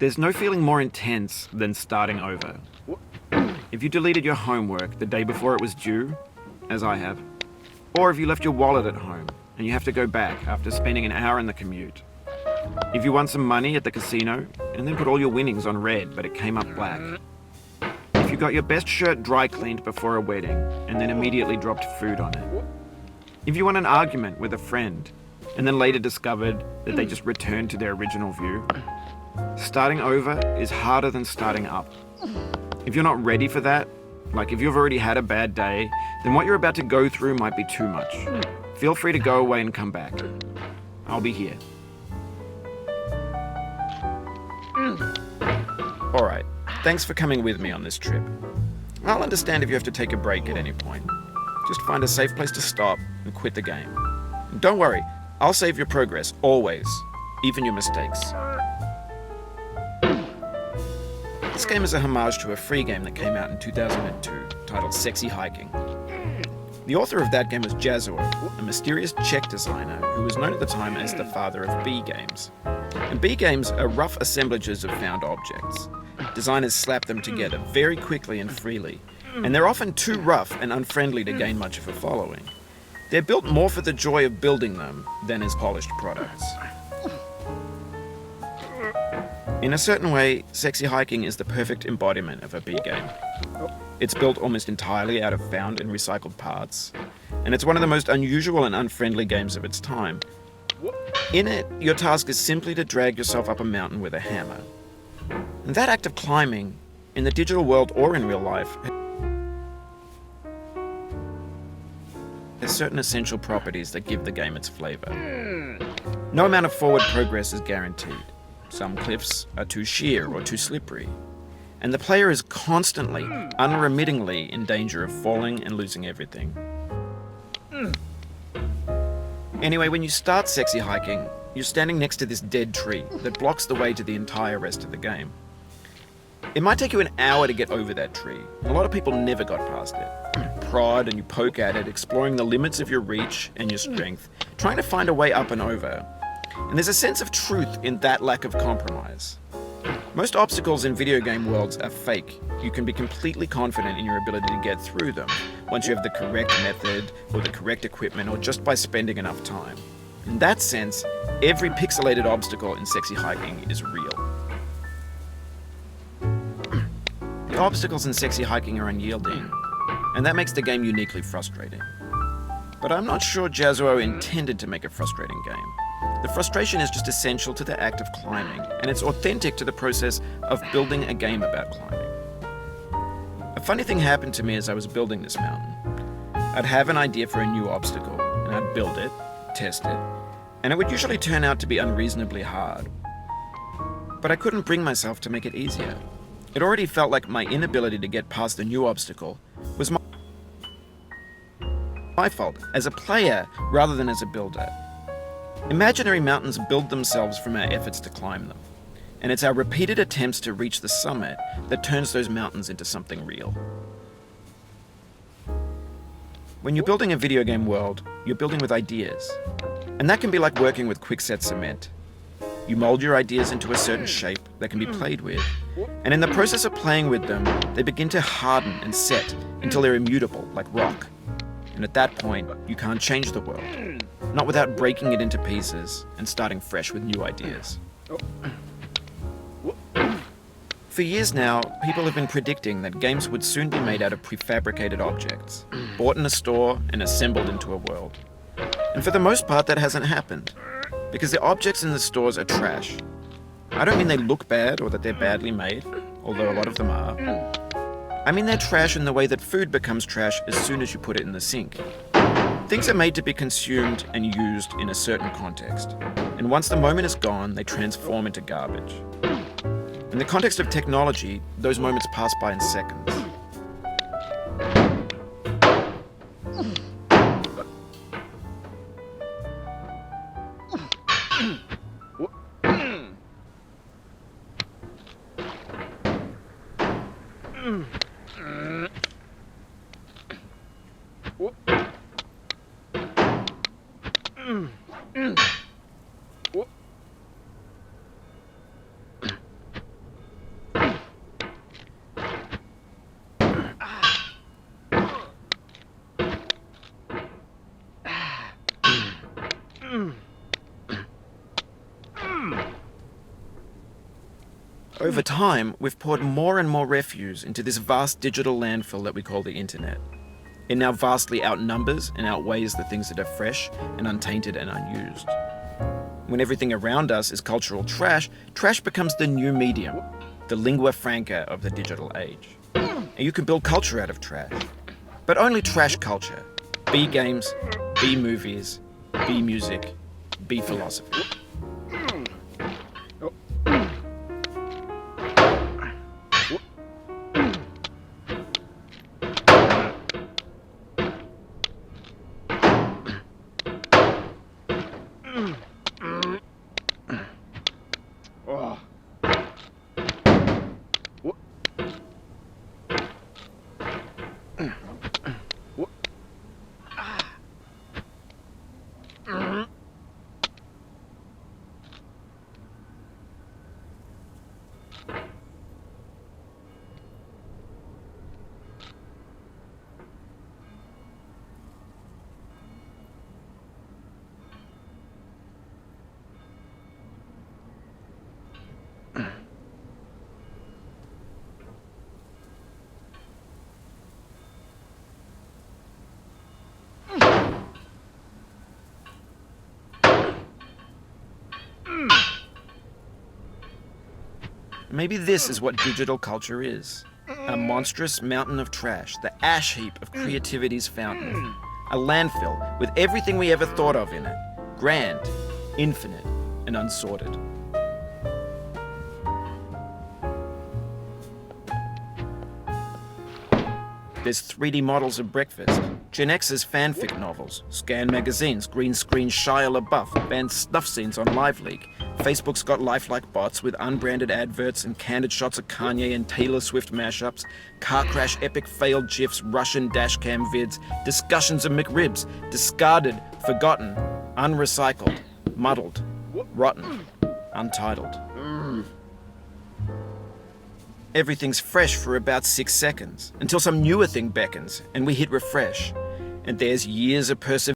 There's no feeling more intense than starting over. If you deleted your homework the day before it was due, as I have, or if you left your wallet at home and you have to go back after spending an hour in the commute. If you won some money at the casino and then put all your winnings on red but it came up black. If you got your best shirt dry cleaned before a wedding and then immediately dropped food on it. If you won an argument with a friend and then later discovered that they just returned to their original view. Starting over is harder than starting up. If you're not ready for that, like if you've already had a bad day, then what you're about to go through might be too much. Feel free to go away and come back. I'll be here. Alright, thanks for coming with me on this trip. I'll understand if you have to take a break at any point. Just find a safe place to stop and quit the game. And don't worry, I'll save your progress, always, even your mistakes. This game is a homage to a free game that came out in 2002, titled Sexy Hiking. The author of that game was Jazuo, a mysterious Czech designer who was known at the time as the father of B games. And B games are rough assemblages of found objects. Designers slap them together very quickly and freely, and they're often too rough and unfriendly to gain much of a following. They're built more for the joy of building them than as polished products. In a certain way, Sexy Hiking is the perfect embodiment of a B game. It's built almost entirely out of found and recycled parts, and it's one of the most unusual and unfriendly games of its time. In it, your task is simply to drag yourself up a mountain with a hammer. And that act of climbing, in the digital world or in real life, has certain essential properties that give the game its flavor. No amount of forward progress is guaranteed. Some cliffs are too sheer or too slippery, and the player is constantly, unremittingly in danger of falling and losing everything. Anyway, when you start Sexy Hiking, you're standing next to this dead tree that blocks the way to the entire rest of the game. It might take you an hour to get over that tree, and a lot of people never got past it. You prod and you poke at it, exploring the limits of your reach and your strength, trying to find a way up and over. And there's a sense of truth in that lack of compromise. Most obstacles in video game worlds are fake. You can be completely confident in your ability to get through them once you have the correct method or the correct equipment or just by spending enough time. In that sense, every pixelated obstacle in Sexy Hiking is real. The obstacles in Sexy Hiking are unyielding, and that makes the game uniquely frustrating. But I'm not sure Jazuo intended to make a frustrating game. The frustration is just essential to the act of climbing, and it's authentic to the process of building a game about climbing. A funny thing happened to me as I was building this mountain. I'd have an idea for a new obstacle, and I'd build it, test it, and it would usually turn out to be unreasonably hard. But I couldn't bring myself to make it easier. It already felt like my inability to get past the new obstacle was my fault as a player rather than as a builder. Imaginary mountains build themselves from our efforts to climb them, and it's our repeated attempts to reach the summit that turns those mountains into something real. When you're building a video game world, you're building with ideas, and that can be like working with quickset cement. You mold your ideas into a certain shape that can be played with, and in the process of playing with them, they begin to harden and set until they're immutable, like rock. And at that point, you can't change the world, not without breaking it into pieces and starting fresh with new ideas. For years now, people have been predicting that games would soon be made out of prefabricated objects, bought in a store and assembled into a world. And for the most part, that hasn't happened, because the objects in the stores are trash. I don't mean they look bad or that they're badly made, although a lot of them are. I mean they're trash in the way that food becomes trash as soon as you put it in the sink. Things are made to be consumed and used in a certain context, and once the moment is gone, they transform into garbage. In the context of technology, those moments pass by in seconds. Over time, we've poured more and more refuse into this vast digital landfill that we call the internet. It now vastly outnumbers and outweighs the things that are fresh and untainted and unused. When everything around us is cultural trash, trash becomes the new medium, the lingua franca of the digital age. And you can build culture out of trash, but only trash culture. Be games, be movies, be music, be philosophy. Maybe this is what digital culture is. A monstrous mountain of trash, the ash heap of creativity's fountain. A landfill with everything we ever thought of in it. Grand, infinite, and unsorted. There's 3D models of breakfast, Gen X's fanfic novels, Scan magazines, green screen Shia LaBeouf, banned snuff scenes on LiveLeak. Facebook's got lifelike bots with unbranded adverts and candid shots of Kanye and Taylor Swift mashups, car crash epic failed GIFs, Russian dashcam vids, discussions of McRibs, discarded, forgotten, unrecycled, muddled, rotten, untitled. Everything's fresh for about 6 seconds, until some newer thing beckons, and we hit refresh. And there's years of perseverance